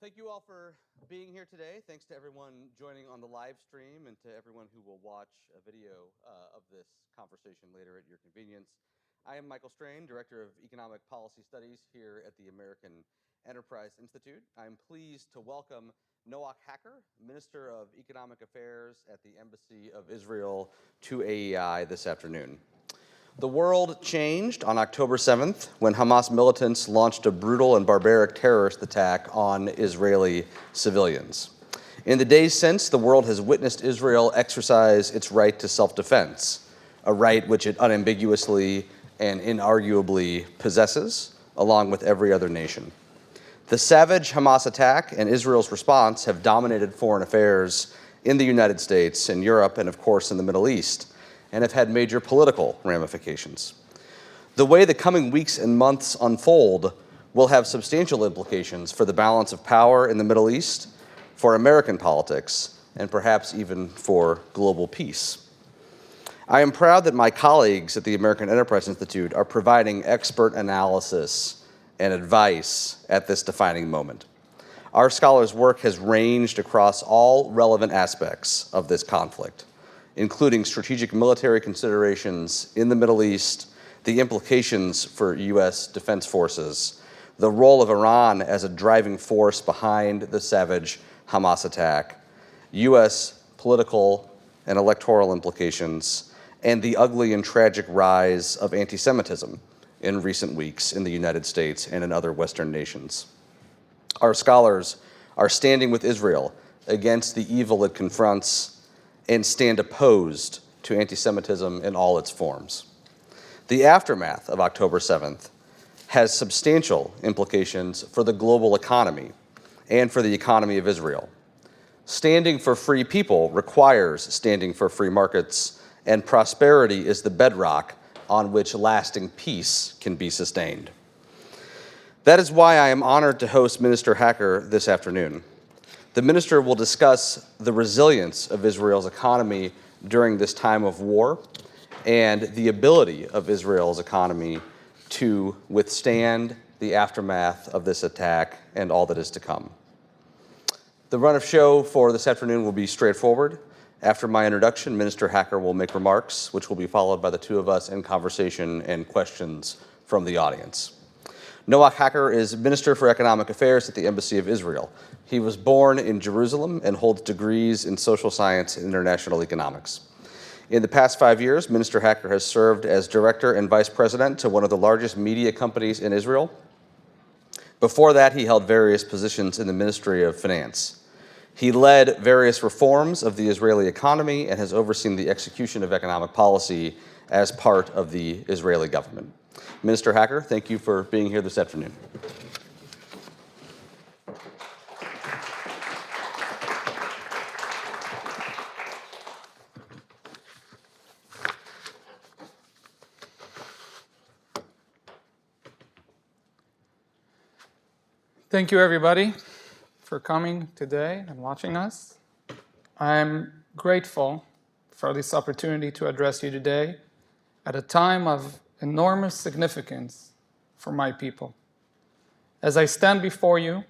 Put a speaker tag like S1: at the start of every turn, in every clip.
S1: Thank you all for being here today. Thanks to everyone joining on the live stream and to everyone who will watch a video of this conversation later at your convenience. I am Michael Strain, Director of Economic Policy Studies here at the American Enterprise Institute. I'm pleased to welcome Noach Hacker, Minister of Economic Affairs at the Embassy of Israel, to AEI this afternoon. The world changed on October 7th when Hamas militants launched a brutal and barbaric terrorist attack on Israeli civilians. In the days since, the world has witnessed Israel exercise its right to self-defense, a right which it unambiguously and inarguably possesses, along with every other nation. The savage Hamas attack and Israel's response have dominated foreign affairs in the United States, in Europe, and of course in the Middle East, and have had major political ramifications. The way the coming weeks and months unfold will have substantial implications for the balance of power in the Middle East, for American politics, and perhaps even for global peace. I am proud that my colleagues at the American Enterprise Institute are providing expert analysis and advice at this defining moment. Our scholars' work has ranged across all relevant aspects of this conflict, including strategic military considerations in the Middle East, the implications for U.S. defense forces, the role of Iran as a driving force behind the savage Hamas attack, U.S. political and electoral implications, and the ugly and tragic rise of anti-Semitism in recent weeks in the United States and in other Western nations. Our scholars are standing with Israel against the evil it confronts and stand opposed to anti-Semitism in all its forms. The aftermath of October 7th has substantial implications for the global economy and for the economy of Israel. Standing for free people requires standing for free markets, and prosperity is the bedrock on which lasting peace can be sustained. That is why I am honored to host Minister Hacker this afternoon. The minister will discuss the resilience of Israel's economy during this time of war and the ability of Israel's economy to withstand the aftermath of this attack and all that is to come. The run of show for this afternoon will be straightforward. After my introduction, Minister Hacker will make remarks, which will be followed by the two of us in conversation and questions from the audience. Noach Hacker is Minister for Economic Affairs at the Embassy of Israel. He was born in Jerusalem and holds degrees in social science and international economics. In the past 5 years, Minister Hacker has served as director and vice president to one of the largest media companies in Israel. Before that, he held various positions in the Ministry of Finance. He led various reforms of the Israeli economy and has overseen the execution of economic policy as part of the Israeli government. Minister Hacker, thank you for being here this afternoon.
S2: Thank you, everybody, for coming today and watching us. I'm grateful for this opportunity to address you today at a time of enormous significance for my people. As I stand before you,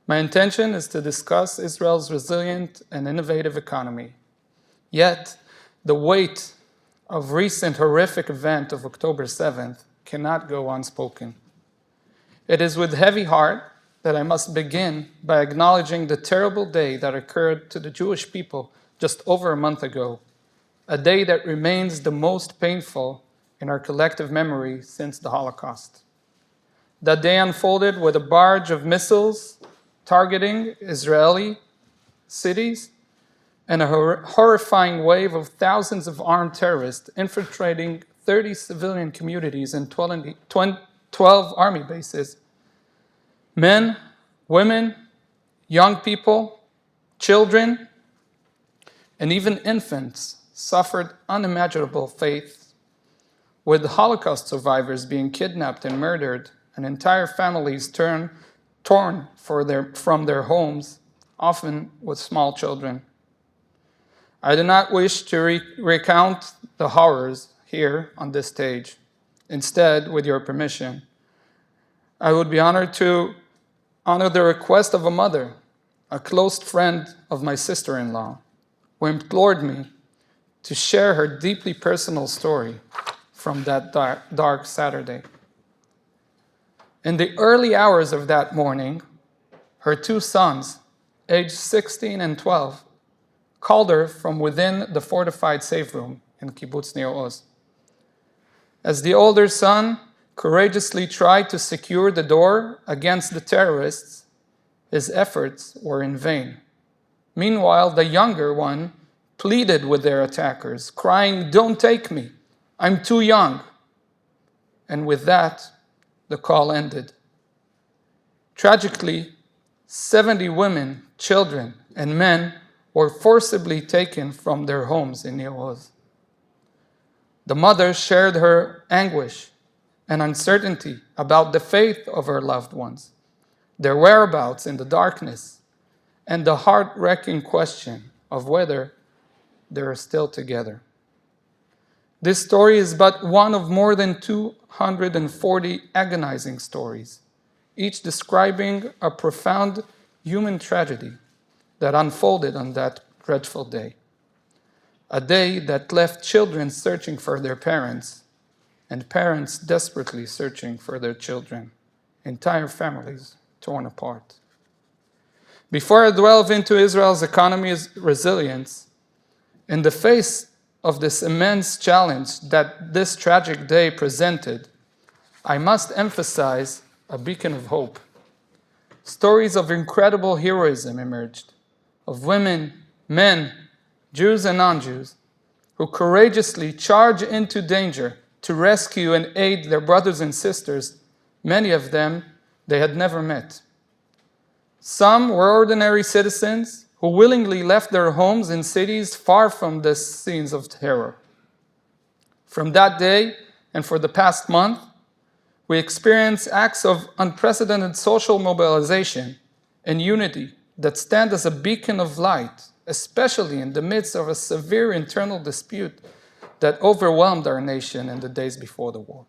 S2: my intention is to discuss Israel's resilient and innovative economy. Yet, the weight of recent horrific event of October 7th cannot go unspoken. It is with heavy heart that I must begin by acknowledging the terrible day that occurred to the Jewish people just over a month ago, a day that remains the most painful in our collective memory since the Holocaust. That day unfolded with a barrage of missiles targeting Israeli cities and a horrifying wave of thousands of armed terrorists infiltrating 30 civilian communities and 12 army bases. Men, women, young people, children, and even infants suffered unimaginable fate, with Holocaust survivors being kidnapped and murdered and entire families torn from their homes, often with small children. I do not wish to recount the horrors here on this stage. Instead, with your permission, I would be honored to honor the request of a mother, a close friend of my sister-in-law, who implored me to share her deeply personal story from that dark Saturday. In the early hours of that morning, her two sons, aged 16 and 12, called her from within the fortified safe room in Kibbutz Nir Oz. As the older son courageously tried to secure the door against the terrorists, his efforts were in vain. Meanwhile, the younger one pleaded with their attackers, crying, "Don't take me, I'm too young." And with that, the call ended. Tragically, 70 women, children, and men were forcibly taken from their homes in Nir Oz. The mother shared her anguish and uncertainty about the fate of her loved ones, their whereabouts in the darkness, and the heart-wrenching question of whether they are still together. This story is but one of more than 240 agonizing stories, each describing a profound human tragedy that unfolded on that dreadful day. A day that left children searching for their parents and parents desperately searching for their children, entire families torn apart. Before I delve into Israel's economy's resilience, in the face of this immense challenge that this tragic day presented, I must emphasize a beacon of hope. Stories of incredible heroism emerged, of women, men, Jews and non-Jews, who courageously charge into danger to rescue and aid their brothers and sisters, many of them they had never met. Some were ordinary citizens who willingly left their homes in cities far from the scenes of terror. From that day, and for the past month, we experience acts of unprecedented social mobilization and unity that stand as a beacon of light, especially in the midst of a severe internal dispute that overwhelmed our nation in the days before the war.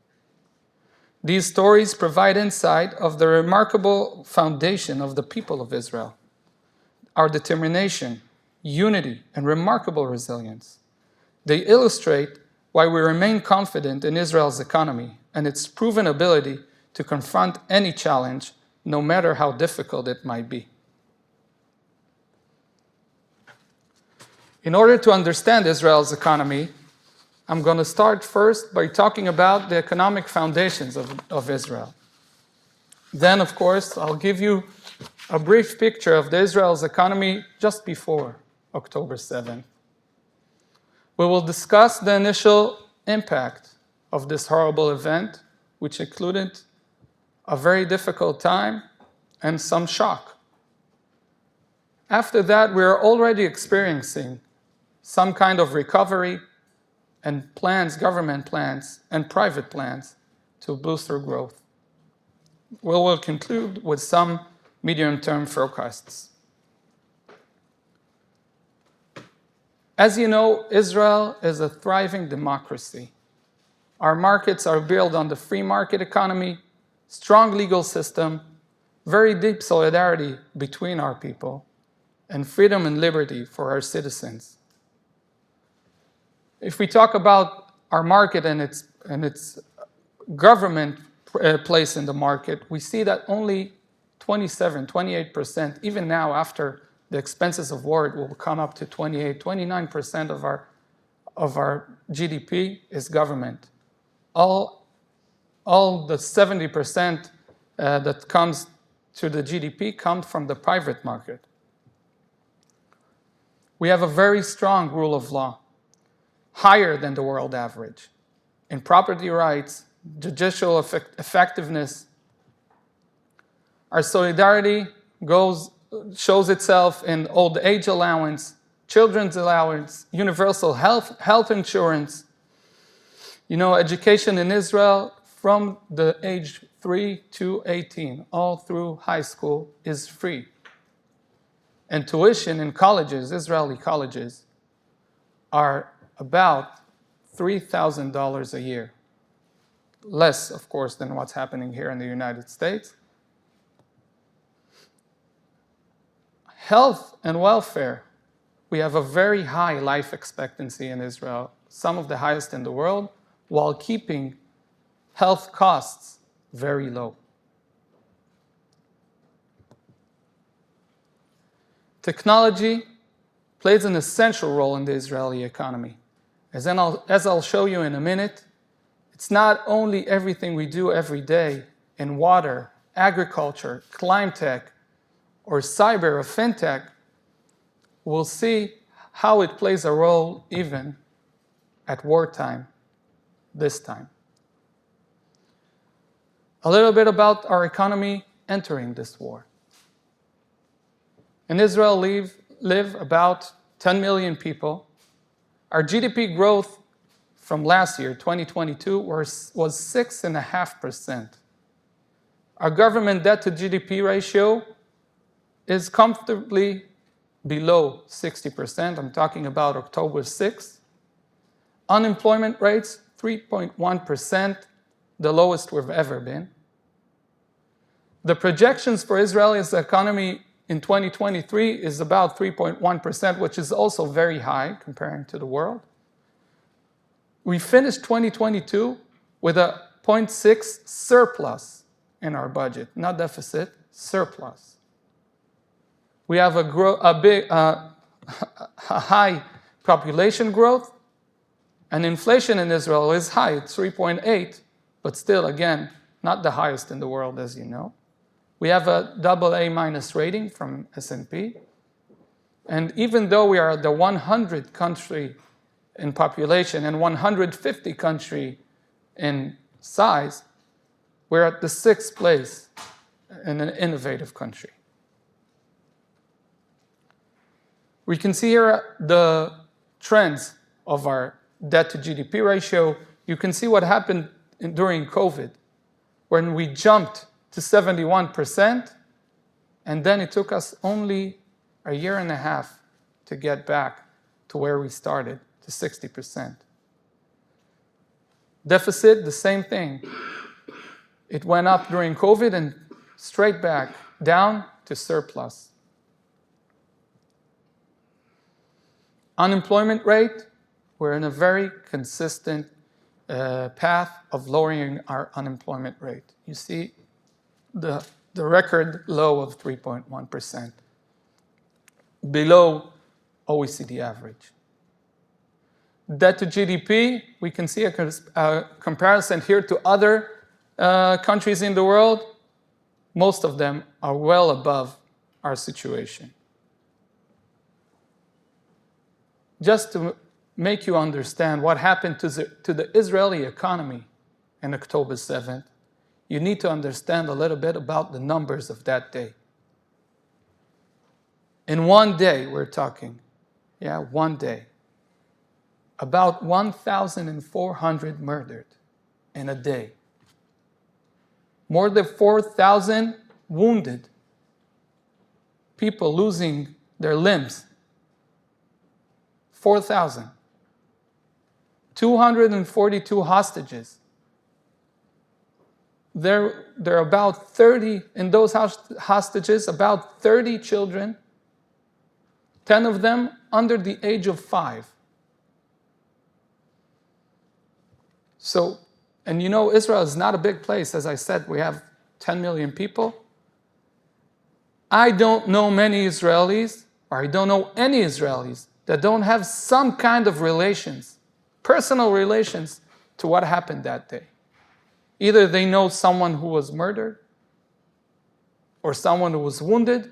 S2: These stories provide insight of the remarkable foundation of the people of Israel, our determination, unity, and remarkable resilience. They illustrate why we remain confident in Israel's economy and its proven ability to confront any challenge, no matter how difficult it might be. In order to understand Israel's economy, I'm going to start first by talking about the economic foundations of Israel. Then, of course, I'll give you a brief picture of Israel's economy just before October 7th. We will discuss the initial impact of this horrible event, which included a very difficult time and some shock. After that, we are already experiencing some kind of recovery and plans, government plans and private plans to boost our growth. We will conclude with some medium-term forecasts. As you know, Israel is a thriving democracy. Our markets are built on the free market economy, strong legal system, very deep solidarity between our people, and freedom and liberty for our citizens. If we talk about our market and its government place in the market, we see that only 28%, even now after the expenses of war, it will come up to 29% of our GDP is government. All the 70% that comes to the GDP comes from the private market. We have a very strong rule of law, higher than the world average, in property rights, judicial effectiveness. Our solidarity shows itself in old age allowance, children's allowance, universal health insurance. You know, education in Israel from the age 3 to 18, all through high school, is free. And tuition in colleges, Israeli colleges, are about $3,000 a year. Less, of course, than what's happening here in the United States. Health and welfare. We have a very high life expectancy in Israel, some of the highest in the world, while keeping health costs very low. Technology plays an essential role in the Israeli economy. As I'll show you in a minute, it's not only everything we do every day in water, agriculture, climate tech, or cyber or fintech. We'll see how it plays a role even at wartime this time. A little bit about our economy entering this war. In Israel live about 10 million people. Our GDP growth from last year, 2022, was 6.5%. Our government debt to GDP ratio is comfortably below 60%. I'm talking about October 6th. Unemployment rates, 3.1%, the lowest we've ever been. The projections for Israel's economy in 2023 is about 3.1%, which is also very high comparing to the world. We finished 2022 with a 0.6 surplus in our budget, not deficit, surplus. We have a high population growth, and inflation in Israel is high, it's 3.8, but still, again, not the highest in the world, as you know. We have a AA- rating from S&P, and even though we are the 100th country in population and 150 country in size, we're at the 6th place in an innovative country. We can see here the trends of our debt to GDP ratio. You can see what happened during COVID, when we jumped to 71%, and then it took us only a year and a half to get back to where we started, to 60%. Deficit, the same thing. It went up during COVID and straight back down to surplus. Unemployment rate, we're in a very consistent path of lowering our unemployment rate. You see the record low of 3.1%, below OECD average. Debt to GDP, we can see a comparison here to other countries in the world. Most of them are well above our situation. Just to make you understand what happened to the Israeli economy on October 7th, you need to understand a little bit about the numbers of that day. In one day, we're talking, one day, about 1,400 murdered in a day. More than 4,000 wounded, people losing their limbs. 4,000. 242 hostages. There are about 30, in those hostages, about 30 children, 10 of them under the age of 5. So, and you know, Israel is not a big place. As I said, we have 10 million people. I don't know many Israelis, or I don't know any Israelis, that don't have some kind of relations, personal relations, to what happened that day. Either they know someone who was murdered, or someone who was wounded,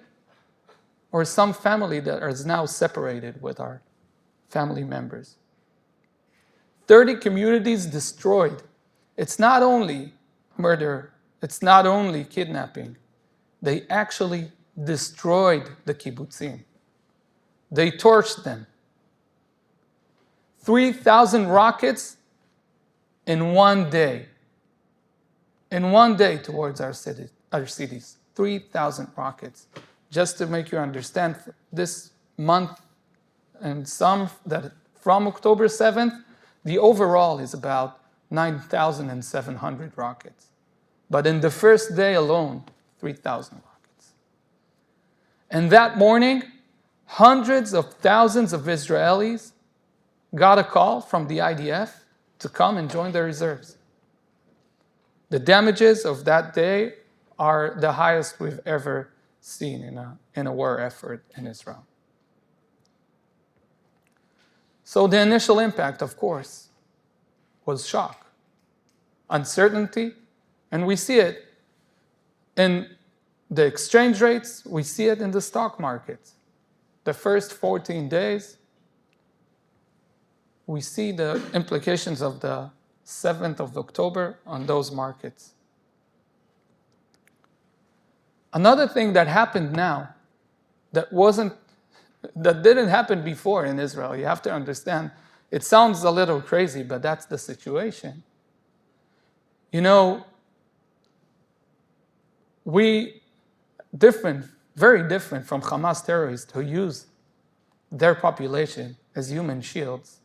S2: or some family that is now separated with our family members. 30 communities destroyed. It's not only murder, it's not only kidnapping. They actually destroyed the kibbutzim. They torched them. 3,000 rockets in one day. In one day towards our cities. 3,000 rockets. Just to make you understand, this month and some that from October 7th, the overall is about 9,700 rockets. But in the first day alone, 3,000 rockets. And that morning, hundreds of thousands of Israelis got a call from the IDF to come and join the reserves. The damages of that day are the highest we've ever seen in a war effort in Israel. So the initial impact, of course, was shock, uncertainty, and we see it in the exchange rates, we see it in the stock market. The first 14 days, we see the implications of the 7th of October on those markets. Another thing that happened now that didn't happen before in Israel, you have to understand, it sounds a little crazy, but that's the situation. You know, very different from Hamas terrorists who use their population as human shields.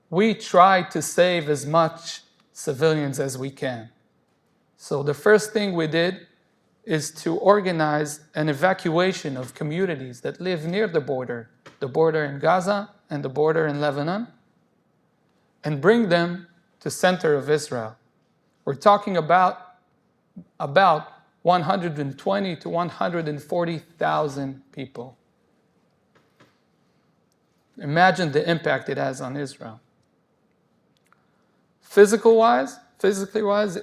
S2: We try to save as much civilians as we can. So the first thing we did is to organize an evacuation of communities that live near the border in Gaza and the border in Lebanon, and bring them to center of Israel. We're talking about 120 to 140,000 people. Imagine the impact it has on Israel. Physically wise,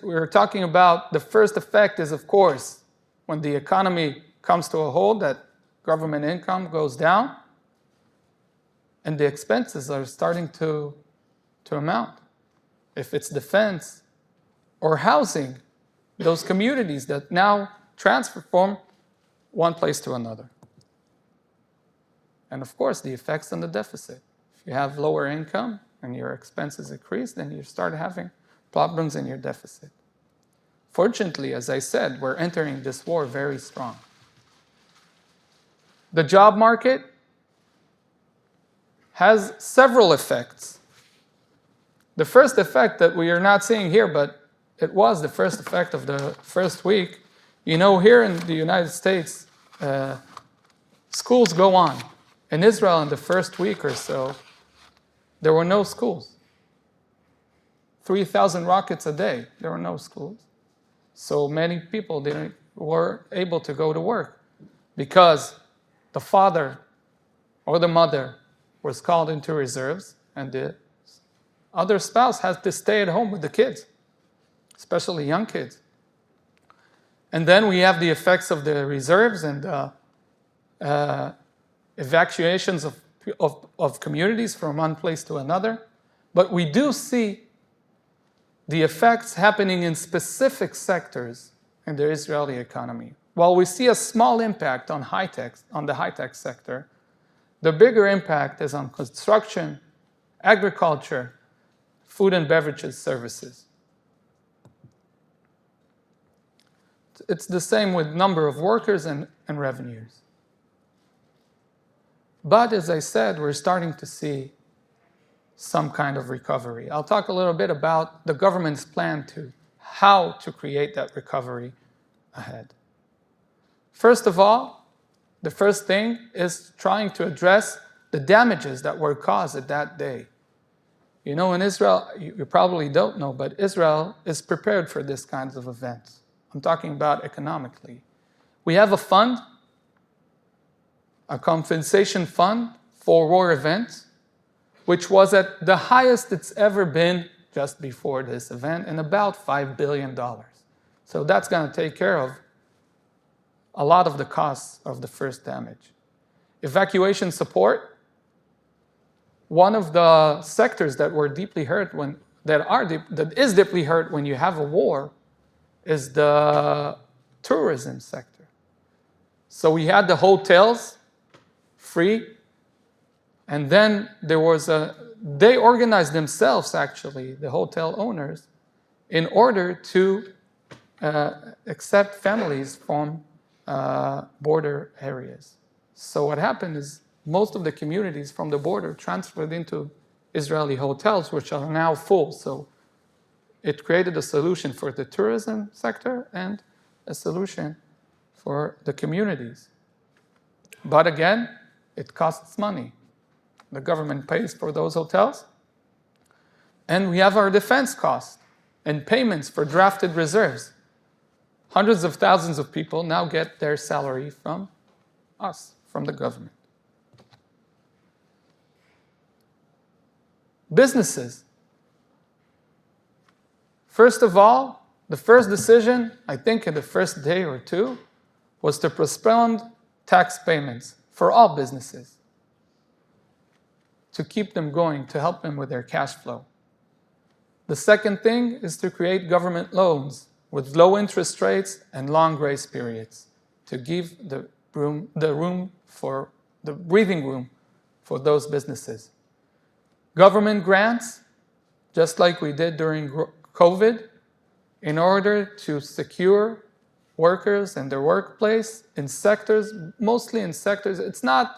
S2: we're talking about the first effect is, of course, when the economy comes to a halt, that government income goes down, and the expenses are starting to amount. If it's defense or housing, those communities that now transfer from one place to another. And of course, the effects on the deficit. If you have lower income and your expenses increase, then you start having problems in your deficit. Fortunately, as I said, we're entering this war very strong. The job market has several effects. The first effect that we are not seeing here, but it was the first effect of the first week. You know, here in the United States, schools go on. In Israel, in the first week or so, there were no schools. 3,000 rockets a day, there were no schools. So many people were able to go to work because the father or the mother was called into reserves, and the other spouse has to stay at home with the kids, especially young kids. And then we have the effects of the reserves and evacuations of communities from one place to another. But we do see the effects happening in specific sectors in the Israeli economy. While we see a small impact on the high-tech sector, the bigger impact is on construction, agriculture, food and beverages services. It's the same with number of workers and revenues. But as I said, we're starting to see some kind of recovery. I'll talk a little bit about the government's plan to how to create that recovery ahead. First of all, the first thing is trying to address the damages that were caused at that day. You know, in Israel, you probably don't know, but Israel is prepared for this kinds of events. I'm talking about economically. We have a fund, a compensation fund for war events, which was at the highest it's ever been just before this event, and about $5 billion. So that's going to take care of a lot of the costs of the first damage. Evacuation support. One of the sectors that were deeply hurt that is deeply hurt when you have a war is the tourism sector. So we had the hotels free, and then they organized themselves, actually, the hotel owners, in order to accept families from border areas. So what happened is most of the communities from the border transferred into Israeli hotels, which are now full. So it created a solution for the tourism sector and a solution for the communities. But again, it costs money. The government pays for those hotels. And we have our defense costs and payments for drafted reserves. Hundreds of thousands of people now get their salary from us, from the government. Businesses. First of all, the first decision, I think in the first day or two, was to postpone tax payments for all businesses, to keep them going, to help them with their cash flow. The second thing is to create government loans with low interest rates and long grace periods to give the breathing room for those businesses. Government grants, just like we did during COVID, in order to secure workers and their workplace in sectors, mostly in sectors. It's not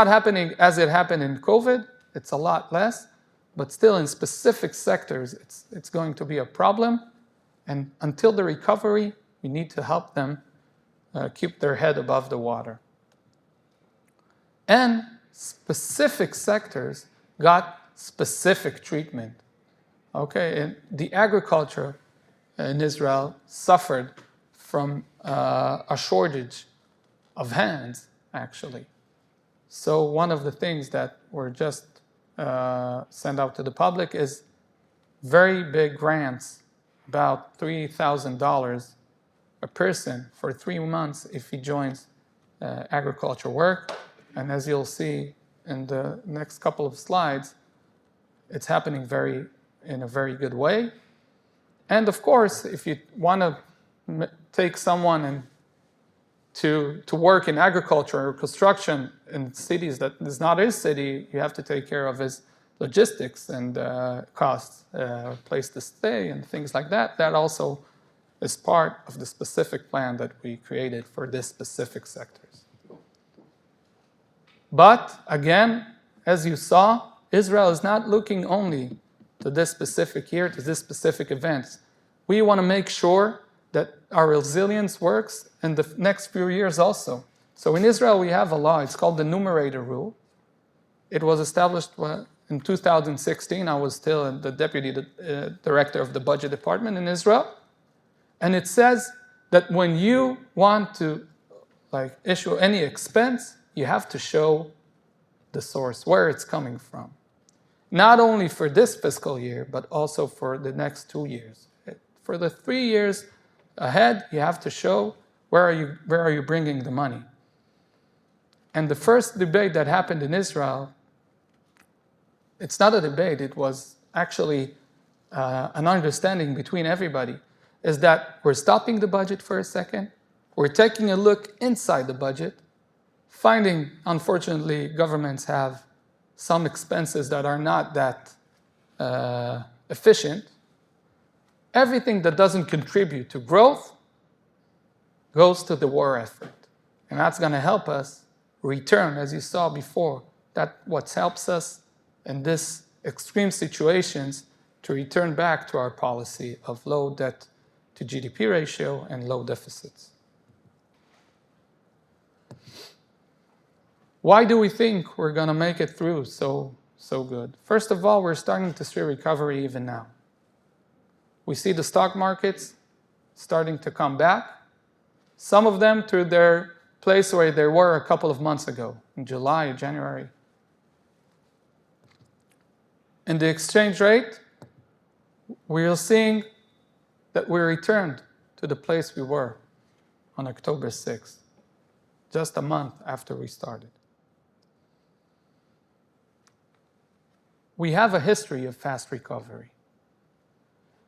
S2: happening as it happened in COVID. It's a lot less, but still in specific sectors, it's going to be a problem. And until the recovery, we need to help them keep their head above the water. And specific sectors got specific treatment. Okay, and the agriculture in Israel suffered from a shortage of hands, actually. So one of the things that were just sent out to the public is very big grants, about $3,000 a person for 3 months if he joins agriculture work. And as you'll see in the next couple of slides, it's happening in a very good way. And of course, if you want to take someone and to work in agriculture or construction in cities that is not his city, you have to take care of his logistics and costs, place to stay and things like that. That also is part of the specific plan that we created for this specific sectors. But again, as you saw, Israel is not looking only to this specific year, to this specific event. We want to make sure that our resilience works in the next few years also. So in Israel, we have a law. It's called the numerator rule. It was established in 2016. I was still the deputy director of the budget department in Israel. And it says that when you want to issue any expense, you have to show the source, where it's coming from. Not only for this fiscal year, but also for the next 2 years. For the 3 years ahead, you have to show where are you bringing the money. And the first debate that happened in Israel, it's not a debate, it was actually an understanding between everybody, is that we're stopping the budget for a second, we're taking a look inside the budget, finding, unfortunately, governments have some expenses that are not that efficient. Everything that doesn't contribute to growth goes to the war effort. And that's going to help us return, as you saw before, that what helps us in this extreme situations to return back to our policy of low debt to GDP ratio and low deficits. Why do we think we're going to make it through so good? First of all, we're starting to see recovery even now. We see the stock markets starting to come back. Some of them to their place where they were a couple of months ago, in July or January. In the exchange rate, we're seeing that we returned to the place we were on October 6th, just a month after we started. We have a history of fast recovery.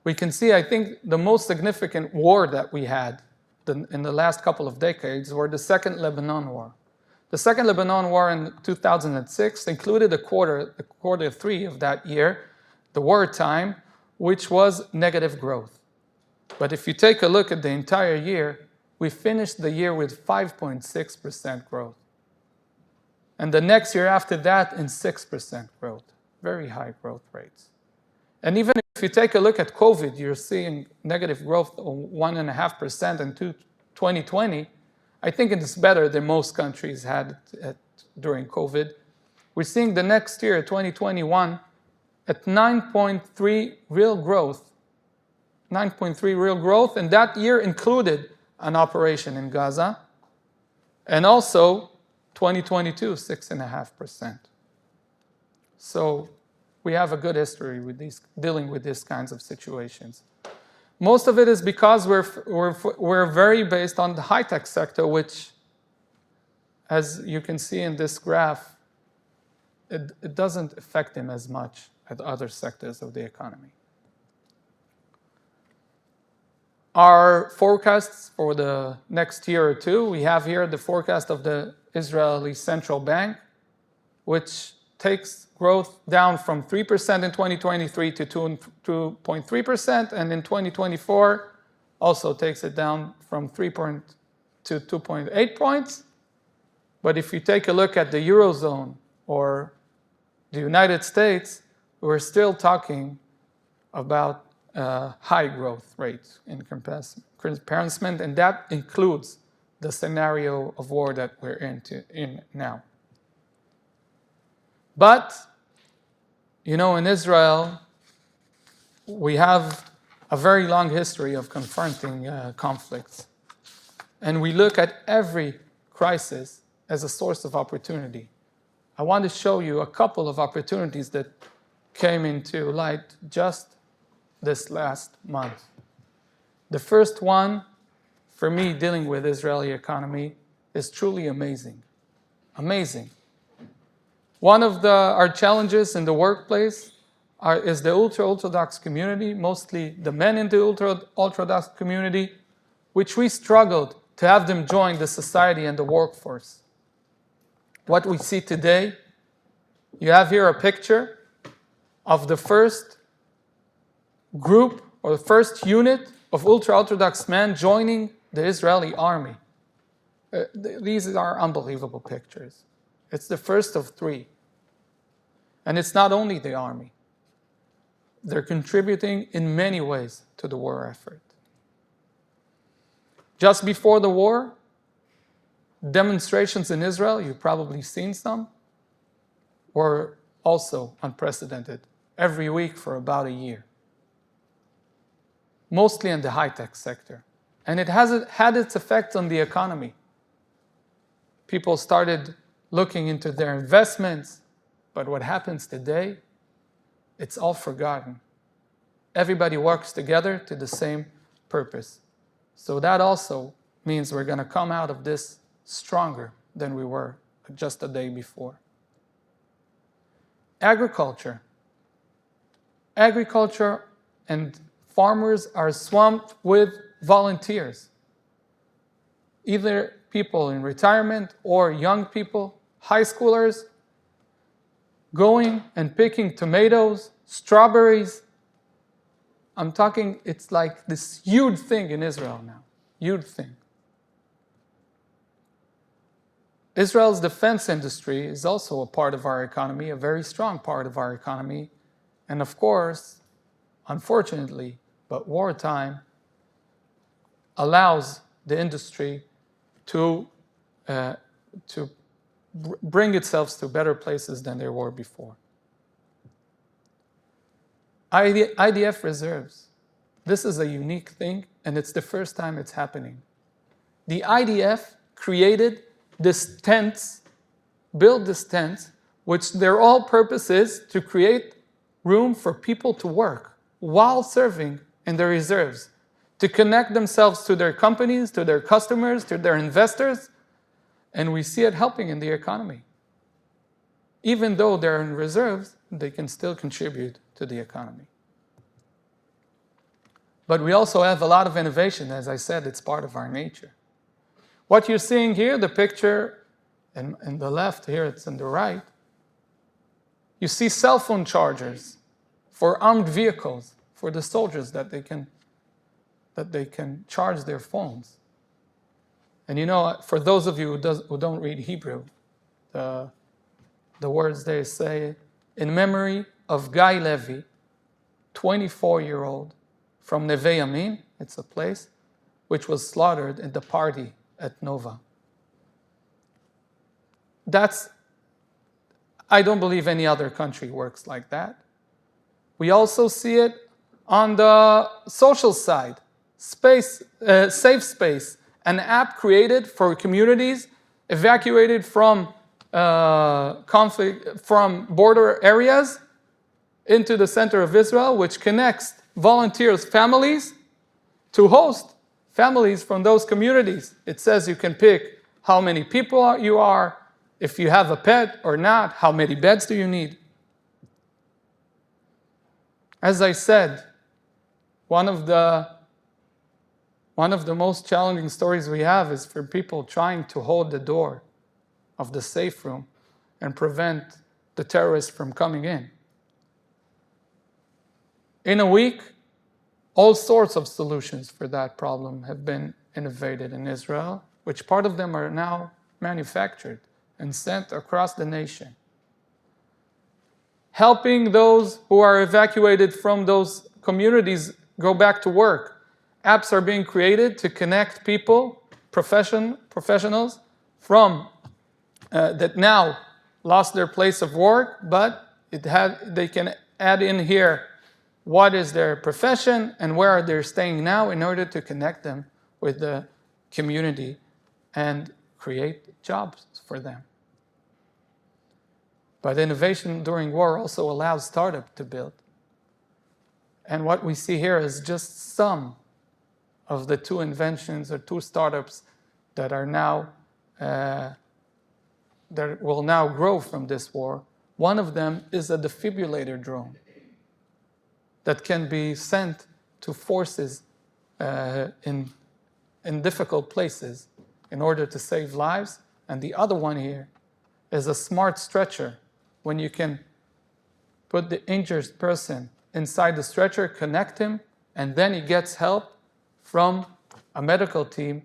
S2: We can see, I think, the most significant war that we had in the last couple of decades were the Second Lebanon War. The Second Lebanon War in 2006 included the quarter 3 of that year, the wartime, which was negative growth. But if you take a look at the entire year, we finished the year with 5.6% growth. And the next year after that, in 6% growth. Very high growth rates. And even if you take a look at COVID, you're seeing negative growth of 1.5% in 2020, I think it's better than most countries had during COVID. We're seeing the next year, 2021, at 9.3 real growth. 9.3 real growth, and that year included an operation in Gaza, and also 2022, 6.5%. So we have a good history with dealing with these kinds of situations. Most of it is because we're very based on the high-tech sector, which, as you can see in this graph, it doesn't affect them as much as other sectors of the economy. Our forecasts for the next year or two, we have here the forecast of the Israeli Central Bank, which takes growth down from 3% in 2023 to 2.3%, and in 2024 also takes it down from 3 to 2.8 points. But if you take a look at the Eurozone or the United States, we're still talking about high growth rates in comparison, and that includes the scenario of war that we're in now. But, in Israel, we have a very long history of confronting conflicts. And we look at every crisis as a source of opportunity. I want to show you a couple of opportunities that came into light just this last month. The first one, for me, dealing with Israeli economy, is truly amazing. Amazing. One of our challenges in the workplace is the ultra-Orthodox community, mostly the men in the ultra-Orthodox community, which we struggled to have them join the society and the workforce. What we see today, you have here a picture of the first group or the first unit of ultra-Orthodox men joining the Israeli army. These are unbelievable pictures. It's the first of 3. And it's not only the army. They're contributing in many ways to the war effort. Just before the war, demonstrations in Israel, you've probably seen some, were also unprecedented, every week for about a year. Mostly in the high-tech sector. And it has had its effects on the economy. People started looking into their investments, but what happens today, it's all forgotten. Everybody works together to the same purpose. So that also means we're going to come out of this stronger than we were just a day before. Agriculture. Agriculture and farmers are swamped with volunteers. Either people in retirement or young people, high schoolers, going and picking tomatoes, strawberries. I'm talking, it's like this huge thing in Israel now. Huge thing. Israel's defense industry is also a part of our economy, a very strong part of our economy. And of course, unfortunately, but wartime allows the industry to bring itself to better places than they were before. IDF reserves. This is a unique thing, and it's the first time it's happening. The IDF created these tents, built these tents, which their all purpose is to create room for people to work while serving in the reserves, to connect themselves to their companies, to their customers, to their investors, and we see it helping in the economy. Even though they're in reserves, they can still contribute to the economy. But we also have a lot of innovation. As I said, it's part of our nature. What you're seeing here, the picture in the left, here it's on the right, you see cell phone chargers for armed vehicles, for the soldiers that they can charge their phones. And for those of you who don't read Hebrew, the words they say, in memory of Guy Levy, 24-year-old from Neve Yamin, it's a place, which was slaughtered in the party at Nova I don't believe any other country works like that. We also see it on the social side. Safe Space, an app created for communities evacuated from conflict, from border areas into the center of Israel, which connects volunteers' families to host families from those communities. It says you can pick how many people you are, if you have a pet or not, how many beds do you need. As I said, one of the most challenging stories we have is for people trying to hold the door of the safe room and prevent the terrorists from coming in. In a week, all sorts of solutions for that problem have been innovated in Israel, which part of them are now manufactured and sent across the nation. Helping those who are evacuated from those communities go back to work. Apps are being created to connect people, professionals, from that now lost their place of work, but they can add in here what is their profession and where are they staying now in order to connect them with the community and create jobs for them. But innovation during war also allows startup to build. And what we see here is just some of the two inventions or two startups that are now that will now grow from this war. One of them is a defibrillator drone that can be sent to forces in difficult places in order to save lives. And the other one here is a smart stretcher, when you can put the injured person inside the stretcher, connect him, and then he gets help from a medical team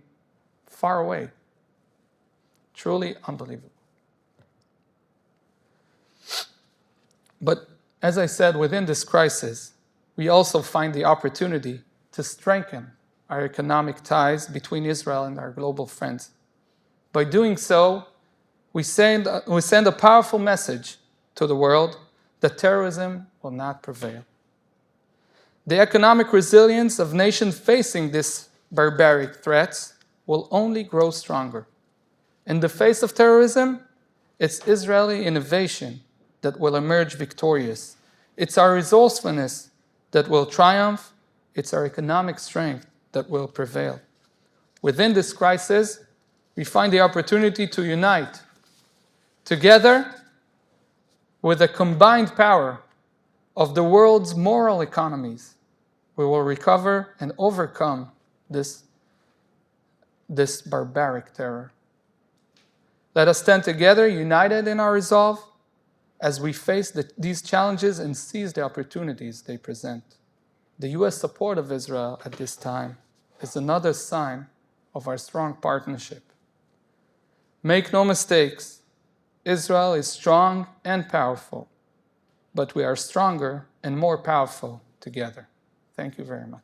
S2: far away. Truly unbelievable. But as I said, within this crisis, we also find the opportunity to strengthen our economic ties between Israel and our global friends. By doing so, we send a powerful message to the world that terrorism will not prevail. The economic resilience of nations facing these barbaric threats will only grow stronger. In the face of terrorism, it's Israeli innovation that will emerge victorious. It's our resourcefulness that will triumph. It's our economic strength that will prevail. Within this crisis, we find the opportunity to unite. Together, with the combined power of the world's moral economies, we will recover and overcome this barbaric terror. Let us stand together, united in our resolve, as we face these challenges and seize the opportunities they present. The U.S. support of Israel at this time is another sign of our strong partnership. Make no mistakes, Israel is strong and powerful, but we are stronger and more powerful together. Thank you very much.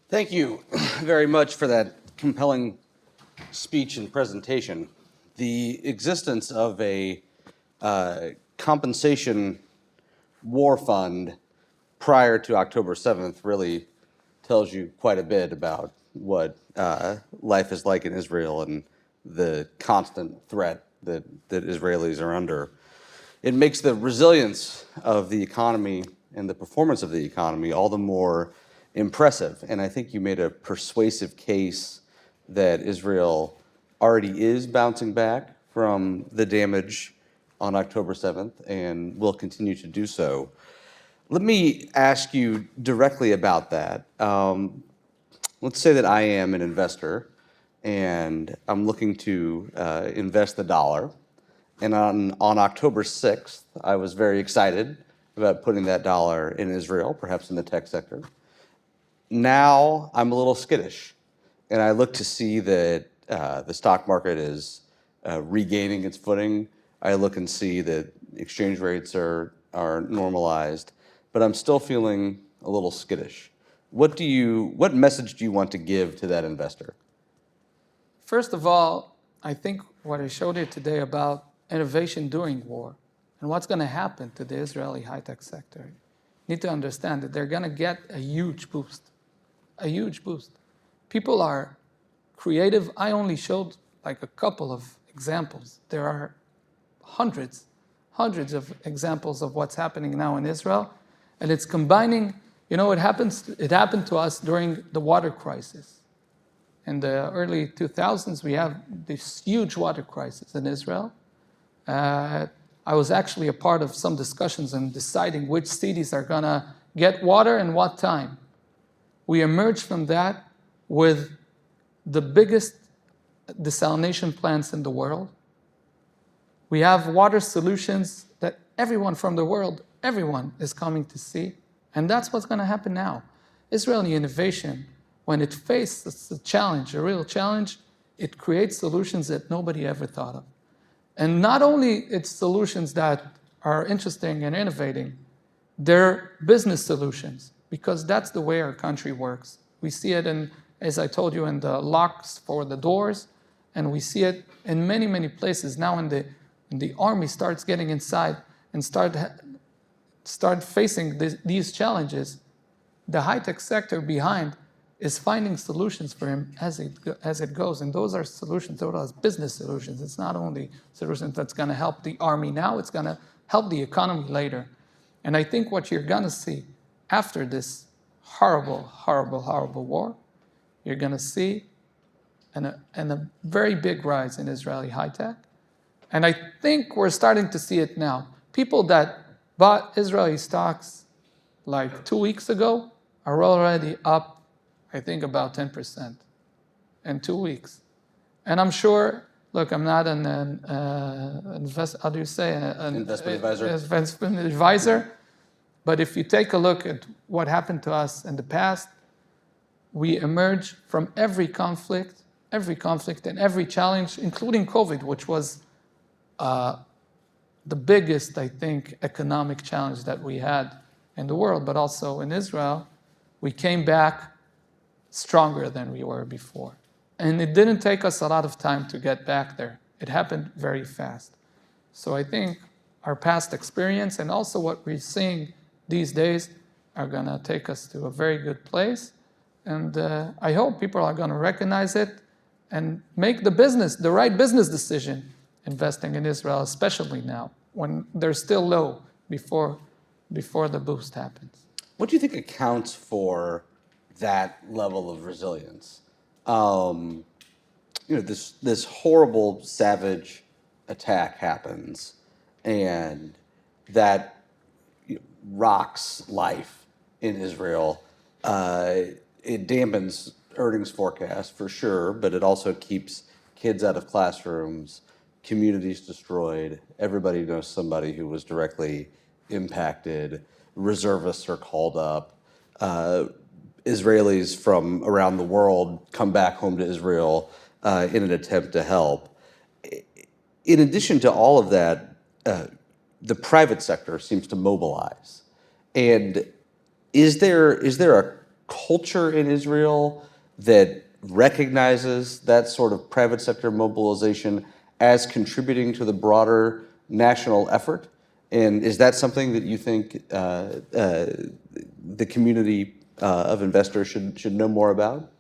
S1: Thank you very much for that compelling speech and presentation. The existence of a compensation war fund prior to October 7th really tells you quite a bit about what life is like in Israel and the constant threat that Israelis are under. It makes the resilience of the economy and the performance of the economy all the more impressive. And I think you made a persuasive case that Israel already is bouncing back from the damage on October 7th and will continue to do so. Let me ask you directly about that. Let's say that I am an investor and I'm looking to invest the dollar. And on October 6th, I was very excited about putting that dollar in Israel, perhaps in the tech sector. Now I'm a little skittish, and I look to see that the stock market is regaining its footing. I look and see that exchange rates are normalized, but I'm still feeling a little skittish. What message do you want to give to that investor?
S2: First of all, I think what I showed you today about innovation during war and what's going to happen to the Israeli high-tech sector, you need to understand that they're going to get a huge boost, a huge boost. People are creative. I only showed like a couple of examples. There are hundreds of examples of what's happening now in Israel, and it's combining, it happened to us during the water crisis. In the early 2000s, we have this huge water crisis in Israel. I was actually a part of some discussions in deciding which cities are going to get water and what time. We emerged from that with the biggest desalination plants in the world. We have water solutions that everyone from the world, everyone is coming to see. And that's what's going to happen now. Israeli innovation, when it faces a challenge, a real challenge, it creates solutions that nobody ever thought of. And not only it's solutions that are interesting and innovating, they're business solutions, because that's the way our country works. We see it in, as I told you, in the locks for the doors, and we see it in many, many places. Now when the army starts getting inside and start facing these challenges, the high-tech sector behind is finding solutions for him as it goes. And those are solutions, those are business solutions. It's not only solutions that's going to help the army now, it's going to help the economy later. And I think what you're going to see after this horrible, horrible, horrible war, you're going to see a very big rise in Israeli high-tech. And I think we're starting to see it now. People that bought Israeli stocks like 2 weeks ago are already up, I think, about 10% in 2 weeks. And I'm sure, look, I'm not an investment advisor, but if you take a look at what happened to us in the past, we emerged from every conflict and every challenge, including COVID, which was the biggest, I think, economic challenge that we had in the world, but also in Israel. We came back stronger than we were before. And it didn't take us a lot of time to get back there. It happened very fast. So I think our past experience and also what we're seeing these days are going to take us to a very good place. And I hope people are going to recognize it and make the right business decision investing in Israel, especially now, when they're still low before the boost happens.
S1: What do you think accounts for that level of resilience? This horrible, savage attack happens, and that rocks life in Israel. It dampens earnings forecasts for sure, but it also keeps kids out of classrooms, communities destroyed. Everybody knows somebody who was directly impacted. Reservists are called up. Israelis from around the world come back home to Israel in an attempt to help. In addition to all of that, the private sector seems to mobilize. And is there a culture in Israel that recognizes that sort of private sector mobilization as contributing to the broader national effort? And is that something that you think the community of investors should know more about?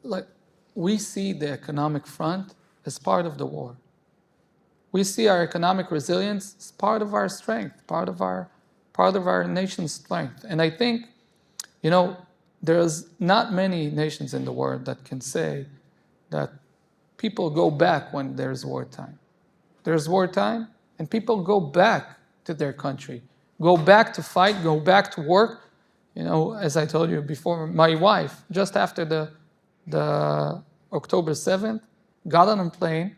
S2: Like, we see the economic front as part of the war. We see our economic resilience as part of our strength, part of our nation's strength. And I think, there's not many nations in the world that can say that people go back when there's wartime. There's wartime, and people go back to their country, go back to fight, go back to work. As I told you before, my wife, just after the October 7th, got on a plane,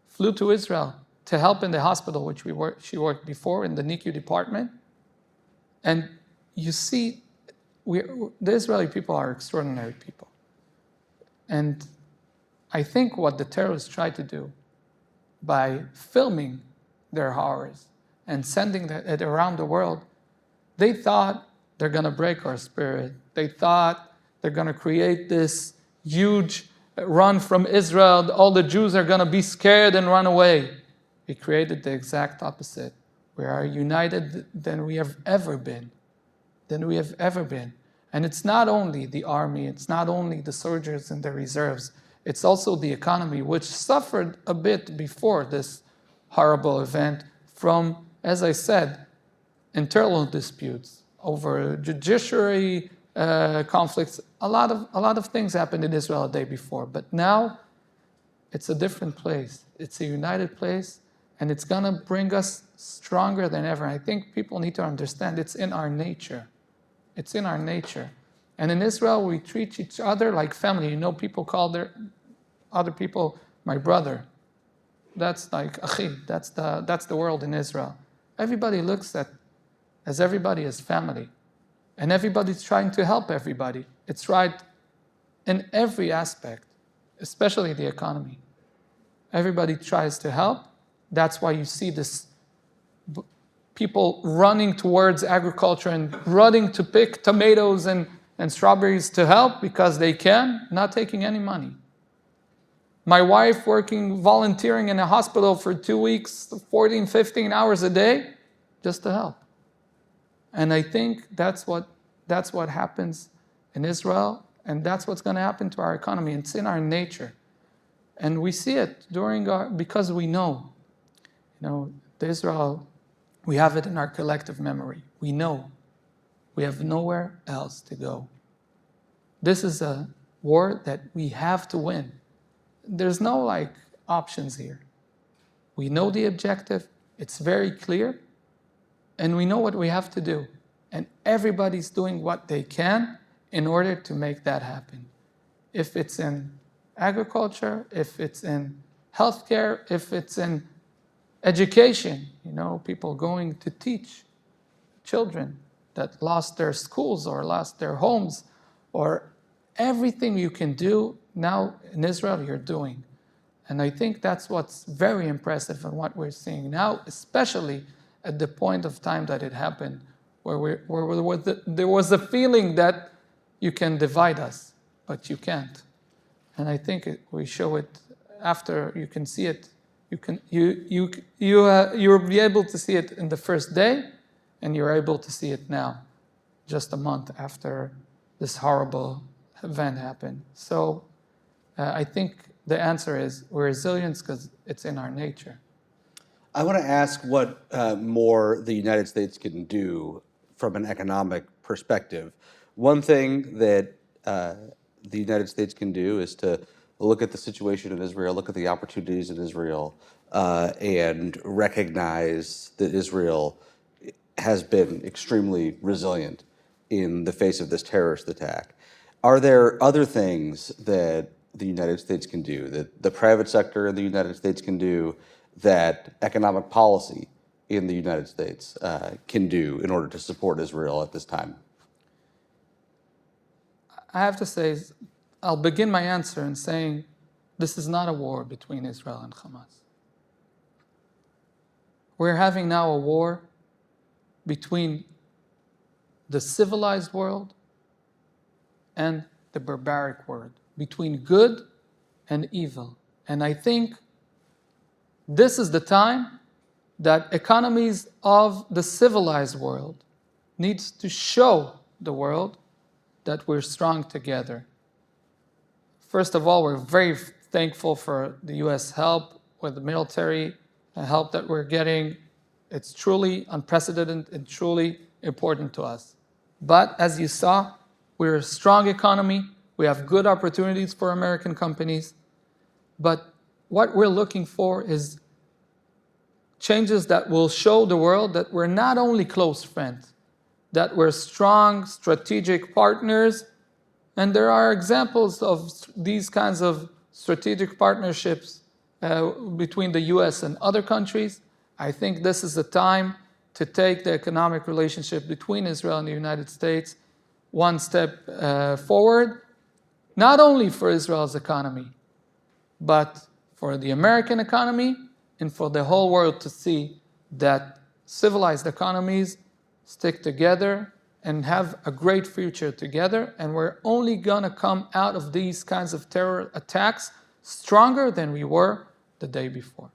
S2: flew to Israel to help in the hospital, which she worked before in the NICU department. And you see, the Israeli people are extraordinary people. And I think what the terrorists tried to do by filming their horrors and sending it around the world, they thought they're going to break our spirit. They thought they're going to create this huge run from Israel. All the Jews are going to be scared and run away. We created the exact opposite. We are united than we have ever been. And it's not only the army, it's not only the soldiers and the reserves, it's also the economy, which suffered a bit before this horrible event from, as I said, internal disputes over judiciary conflicts. A lot of things happened in Israel a day before, but now it's a different place. It's a united place, and it's going to bring us stronger than ever. I think people need to understand it's in our nature. It's in our nature. And in Israel, we treat each other like family. You know, people call their other people my brother. That's like achi. That's the world in Israel. Everybody looks at as everybody as family. And everybody's trying to help everybody. It's right in every aspect, especially the economy. Everybody tries to help. That's why you see this people running towards agriculture and running to pick tomatoes and strawberries to help because they can, not taking any money. My wife volunteering in a hospital for 2 weeks, 14, 15 hours a day, just to help. And I think that's what happens in Israel, and that's what's going to happen to our economy. It's in our nature. And we see it because we know, Israel, we have it in our collective memory. We know. We have nowhere else to go. This is a war that we have to win. There's no options here. We know the objective. It's very clear. And we know what we have to do. And everybody's doing what they can in order to make that happen. If it's in agriculture, if it's in healthcare, if it's in education, people going to teach children that lost their schools or lost their homes, or everything you can do now in Israel, you're doing. And I think that's what's very impressive in what we're seeing now, especially at the point of time that it happened, where there was a feeling that you can divide us, but you can't. And I think we show it after. You can see it. You'll be able to see it in the first day, and you're able to see it now, just a month after this horrible event happened. So I think the answer is we're resilient because it's in our nature.
S1: I want to ask what more the United States can do from an economic perspective. One thing that the United States can do is to look at the situation in Israel, look at the opportunities in Israel, and recognize that Israel has been extremely resilient in the face of this terrorist attack. Are there other things that the United States can do, that the private sector in the United States can do, that economic policy in the United States can do in order to support Israel at this time?
S2: I have to say, I'll begin my answer in saying this is not a war between Israel and Hamas. We're having now a war between the civilized world and the barbaric world, between good and evil. And I think this is the time that economies of the civilized world needs to show the world that we're strong together. First of all, we're very thankful for the U.S. help with the military help that we're getting. It's truly unprecedented and truly important to us. But as you saw, we're a strong economy. We have good opportunities for American companies. But what we're looking for is changes that will show the world that we're not only close friends, that we're strong strategic partners. And there are examples of these kinds of strategic partnerships between the U.S. and other countries. I think this is the time to take the economic relationship between Israel and the United States one step forward, not only for Israel's economy, but for the American economy and for the whole world to see that civilized economies stick together and have a great future together. And we're only going to come out of these kinds of terror attacks stronger than we were the day before.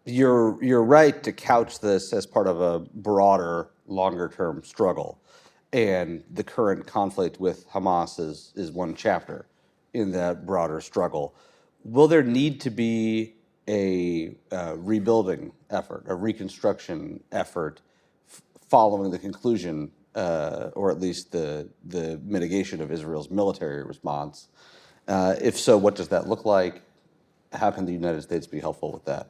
S1: You're right to couch this as part of a broader, longer-term struggle. And the current conflict with Hamas is one chapter in that broader struggle. Will there need to be a rebuilding effort, a reconstruction effort following the conclusion, or at least the mitigation of Israel's military response? If so, what does that look like? How can the United States be helpful with that?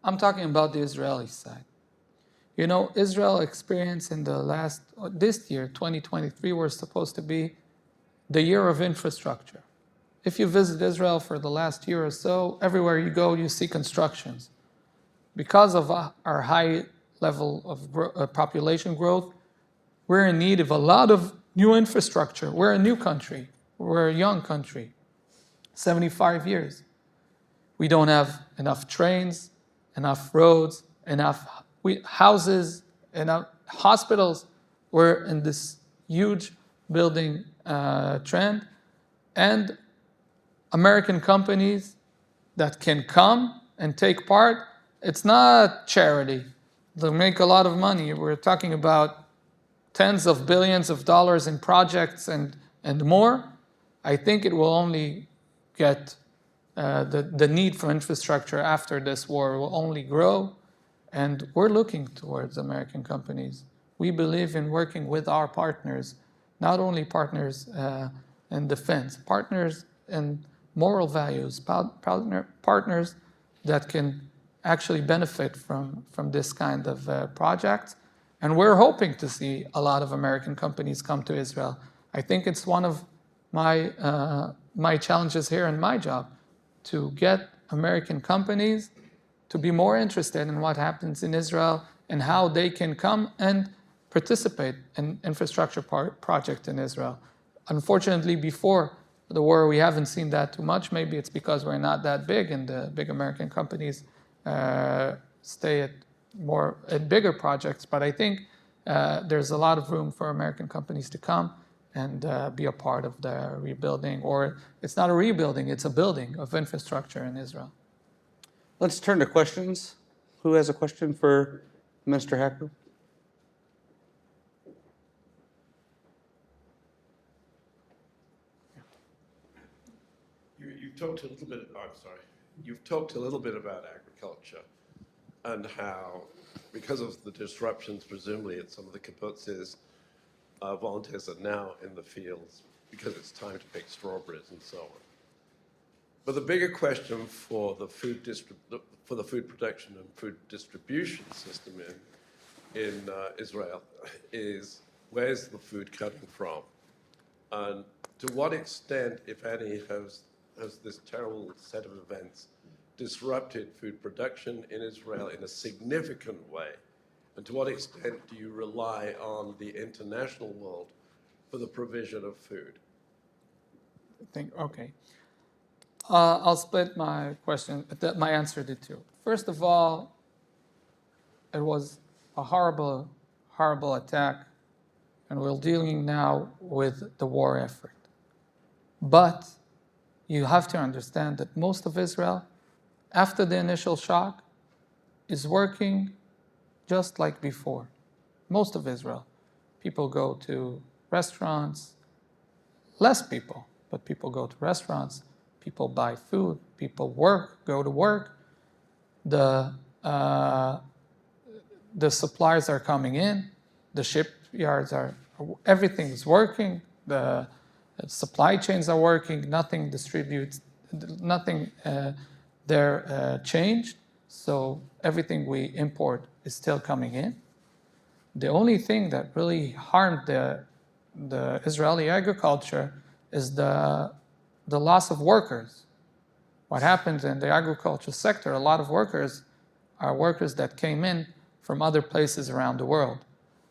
S2: I'm talking about the Israeli side. You know, Israel experienced in this year, 2023, was supposed to be the year of infrastructure. If you visit Israel for the last year or so, everywhere you go, you see constructions. Because of our high level of population growth, we're in need of a lot of new infrastructure. We're a new country. We're a young country, 75 years. We don't have enough trains, enough roads, enough houses, enough hospitals. We're in this huge building trend. And American companies that can come and take part, it's not charity. They'll make a lot of money. We're talking about tens of billions of dollars in projects and more. I think it will only get, the need for infrastructure after this war will only grow. And we're looking towards American companies. We believe in working with our partners, not only partners in defense, partners in moral values, partners that can actually benefit from this kind of project. And we're hoping to see a lot of American companies come to Israel. I think it's one of my challenges here in my job, to get American companies to be more interested in what happens in Israel and how they can come and participate in infrastructure project in Israel. Unfortunately, before the war, we haven't seen that too much. Maybe it's because we're not that big, and the big American companies stay at bigger projects. But I think there's a lot of room for American companies to come and be a part of the rebuilding, or it's not a rebuilding, it's a building of infrastructure in Israel.
S1: Let's turn to questions. Who has a question for Mr. Hacker?
S3: You've talked a little bit. You've talked a little bit about agriculture and how, because of the disruptions, presumably at some of the kibbutzes, volunteers are now in the fields because it's time to pick strawberries and so on. But the bigger question for the food production and food distribution system in Israel is, where's the food coming from, and to what extent, if any, has this terrible set of events disrupted food production in Israel in a significant way? And to what extent do you rely on the international world for the provision of food?
S2: Okay. I'll split my answer to two. First of all, it was a horrible, horrible attack, and we're dealing now with the war effort. But you have to understand that most of Israel, after the initial shock, is working just like before. Most of Israel. People go to restaurants, less people, but people go to restaurants, people buy food, people go to work. The supplies are coming in, the shipyards everything is working, the supply chains are working, nothing distributes, nothing there changed. So everything we import is still coming in. The only thing that really harmed the Israeli agriculture is the loss of workers. What happens in the agriculture sector, a lot of workers are workers that came in from other places around the world.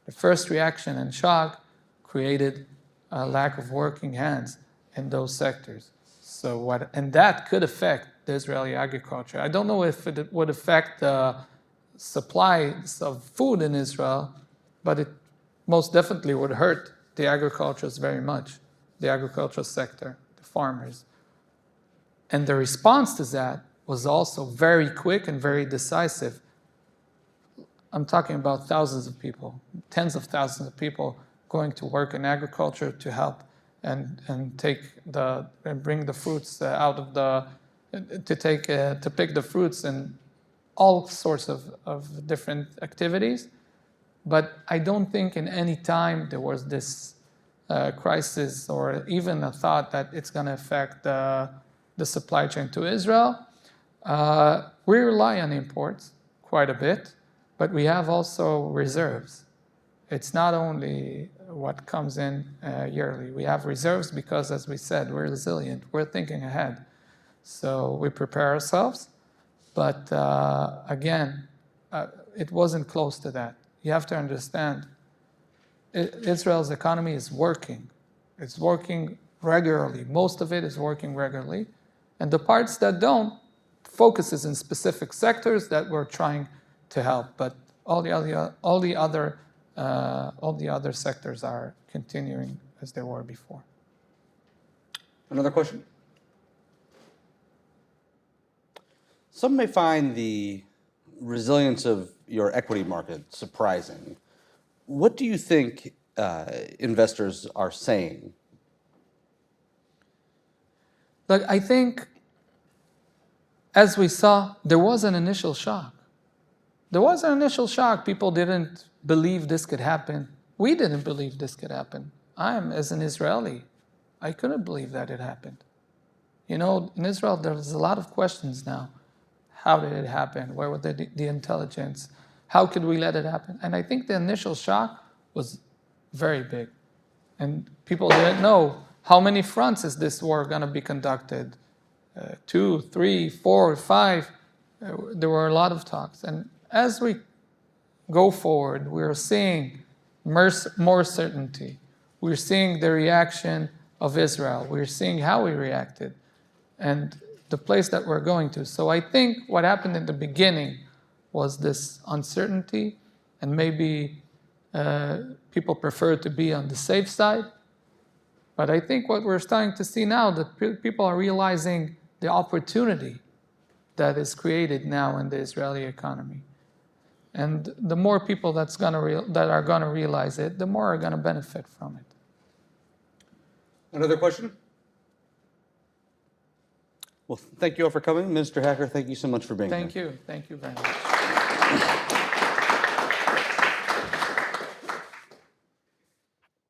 S2: The first reaction and shock created a lack of working hands in those sectors. And that could affect the Israeli agriculture. I don't know if it would affect the supplies of food in Israel, but it most definitely would hurt the agriculturists very much, the agricultural sector, the farmers. And the response to that was also very quick and very decisive. I'm talking about thousands of people, tens of thousands of people going to work in agriculture to help and bring the fruits out of to pick the fruits and all sorts of different activities. But I don't think in any time there was this crisis or even a thought that it's going to affect the supply chain to Israel. We rely on imports quite a bit, but we have also reserves. It's not only what comes in yearly. We have reserves because, as we said, we're resilient. We're thinking ahead. So we prepare ourselves. But again, it wasn't close to that. You have to understand, Israel's economy is working. It's working regularly. Most of it is working regularly. And the parts that don't focuses in specific sectors that we're trying to help. But all the other sectors are continuing as they were before.
S1: Another question? Some may find the resilience of your equity market surprising. What do you think investors are saying?
S2: Look, I think, as we saw, there was an initial shock. There was an initial shock. People didn't believe this could happen. We didn't believe this could happen. As an Israeli, I couldn't believe that it happened. You know, in Israel, there's a lot of questions now. How did it happen? Where was the intelligence? How could we let it happen? And I think the initial shock was very big. And people didn't know how many fronts is this war going to be conducted. 2, 3, 4, 5. There were a lot of talks. And as we go forward, we're seeing more certainty. We're seeing the reaction of Israel. We're seeing how we reacted and the place that we're going to. So I think what happened in the beginning was this uncertainty, and maybe people prefer to be on the safe side. But I think what we're starting to see now, that people are realizing the opportunity that is created now in the Israeli economy. And the more people that are going to realize it, the more are going to benefit from it.
S1: Another question? Well, thank you all for coming. Mr. Hacker, thank you so much for being here.
S2: Thank you. Thank you very much.